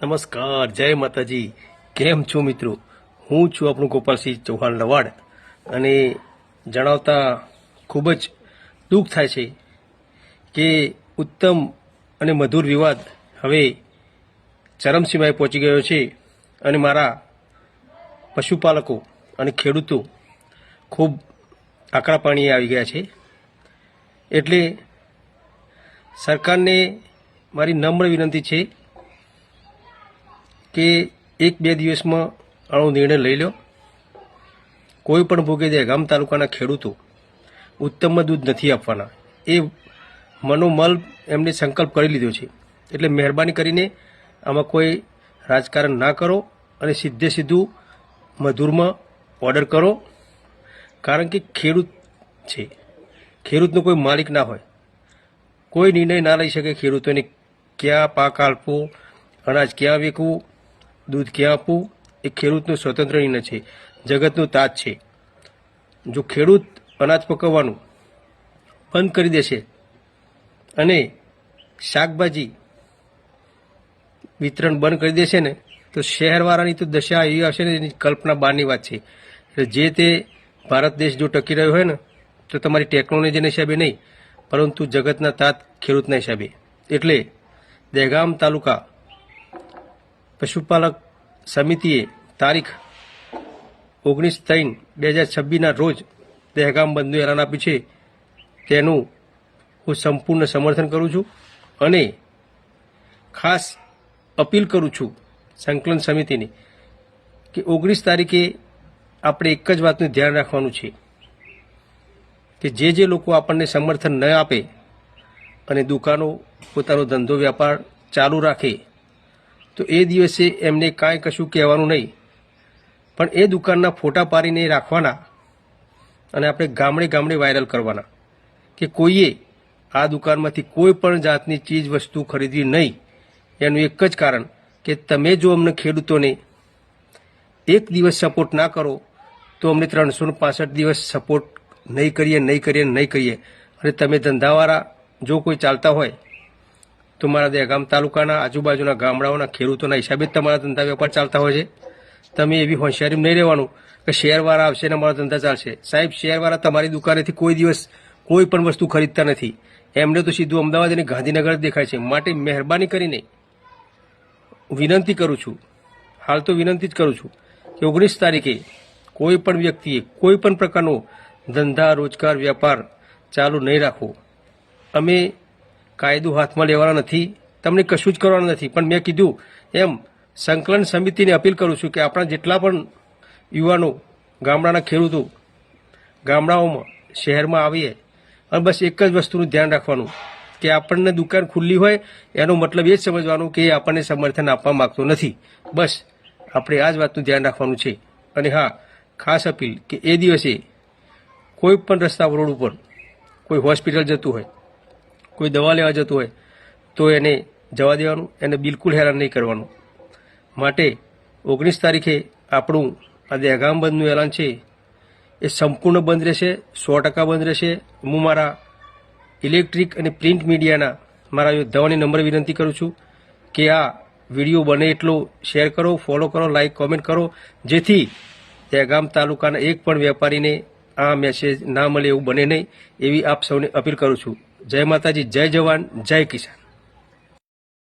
નમસ્કાર, જય માતાજી. કેમ છો મિત્રો? હું છું આપણું ગોપાલસિંહ ચૌહાણ લવાડ અને જણાવતા ખૂબ જ દુઃખ થાય છે કે ઉત્તમ અને મધુર વિવાદ હવે ચરમસીમાએ પહોંચી ગયો છે અને મારા પશુપાલકો અને ખેડૂતો ખૂબ આકરા પાણીએ આવી ગયા છે. એટલે સરકારને મારી નમ્ર વિનંતી છે કે 1-2 દિવસમાં આનો નિર્ણય લઈ લો. કોઈ પણ ભોગે દહેગામ તાલુકાના ખેડૂતો ઉત્તમમાં દૂધ નથી આપવાના, એ મનોમલ એમને સંકલ્પ કરી લીધો છે. એટલે મહેરબાની કરીને આમાં કોઈ રાજકારણ ના કરો અને સીધે સીધું મધુરમાં ઓર્ડર કરો. કારણ કે ખેડૂત છે, ખેડૂતનો કોઈ માલિક ના હોય, કોઈ નિર્ણય ના લઈ શકે ખેડૂતોને ક્યાં પાક આપવો, અનાજ ક્યાં વેચવું, દૂધ ક્યાં આપવું. એ ખેડૂતનો સ્વતંત્ર નિર્ણય છે, જગતનો તાજ છે. જો ખેડૂત અનાજ પકવવાનું બંધ કરી દેશે અને શાકભાજી વિતરણ બંધ કરી દેશે ને, તો શહેરવાળાની તો દશા એવી આવશે ને, એની કલ્પના બહારની વાત છે. એટલે જે તે ભારત દેશ જો ટકી રહ્યો હોય ને, તો તમારી ટેકનોલોજીના હિસાબે નહીં, પરંતુ જગતના તાત ખેડૂતના હિસાબે. એટલે દહેગામ તાલુકા પશુપાલક સમિતિએ તારીખ 19/3/2026ના રોજ દહેગામ બંધનું એલાન આપ્યું છે. તેનું હું સંપૂર્ણ સમર્થન કરું છું અને ખાસ અપીલ કરું છું સંકલન સમિતિની કે 19 તારીખે આપણે એક જ વાતનું ધ્યાન રાખવાનું છે કે જે લોકો આપણને સમર્થન ન આપે અને દુકાનો પોતાનો ધંધો વ્યાપાર ચાલુ રાખે, તો એ દિવસે એમને કાંઈ કશું કહેવાનું નહીં, પણ એ દુકાનના ફોટા પાડીને રાખવાના અને આપણે ગામડે ગામડે વાયરલ કરવાના કે કોઈએ આ દુકાનમાંથી કોઈ પણ જાતની ચીજ વસ્તુ ખરીદવી નહીં. એનું એક જ કારણ કે તમે જો અમને ખેડૂતોને એક દિવસ સપોર્ટ ના કરો, તો અમને 365 દિવસ સપોર્ટ નહીં કરીએ. અને તમે ધંધાવાળા જો કોઈ ચાલતા હોય તો મારા દહેગામ તાલુકાના આજુબાજુના ગામડાઓના ખેડૂતોના હિસાબે જ તમારા ધંધા વેપાર ચાલતા હોય છે. તમે એવી હોશિયારીમાં નહીં રહેવાનું કે શહેરવાળા આવશે ને અમારા ધંધા ચાલશે. સાહેબ, શહેરવાળા તમારી દુકાનેથી કોઈ દિવસ કોઈ પણ વસ્તુ ખરીદતા નથી. એમને તો સીધું અમદાવાદ અને ગાંધીનગર દેખાય છે. માટે મહેરબાની કરીને વિનંતી કરું છું, હાલ તો વિનંતી જ કરું છું કે 19 તારીખે કોઈ પણ વ્યક્તિએ કોઈ પણ પ્રકારનો ધંધા રોજગાર વ્યાપાર ચાલુ નહીં રાખવો. અમે કાયદો હાથમાં લેવાના નથી, તમને કશું જ કરવાનું નથી. પણ મેં કીધું એમ સંકલન સમિતિને અપીલ કરું છું કે આપણા જેટલા પણ યુવાનો, ગામડાના ખેડૂતો ગામડાઓમાં શહેરમાં આવીએ અને બસ એક જ વસ્તુનું ધ્યાન રાખવાનું કે આપણને દુકાન ખુલ્લી હોય એનો મતલબ એ જ સમજવાનું કે આપણને સમર્થન આપવા માગતો નથી. બસ આપણે આ જ વાતનું ધ્યાન રાખવાનું છે. અને હા, ખાસ અપીલ કે એ દિવસે કોઈ પણ રસ્તા રોડ ઉપર કોઈ હોસ્પિટલ જતું હોય, કોઈ દવા લેવા જતું હોય, તો એને જવા દેવાનું, એને બિલકુલ હેરાન નહીં કરવાનું. માટે 19 તારીખે આપણું આ દહેગામ બંધનું એલાન છે એ સંપૂર્ણ બંધ રહેશે, 100% બંધ રહેશે. હું મારા ઇલેક્ટ્રિક અને પ્રિન્ટ મીડિયાના મારા યોદ્ધાઓને નમ્ર વિનંતી કરું છું કે આ વિડીયો બને એટલો શેર કરો, ફોલો કરો, લાઈક, કોમેન્ટ કરો, જેથી દહેગામ તાલુકાના એક પણ વેપારીને આ મેસેજ ના મળે એવું બને નહીં, એવી આપ સૌને અપીલ કરું છું. જય માતાજી, જય જવાન, જય કિસાન.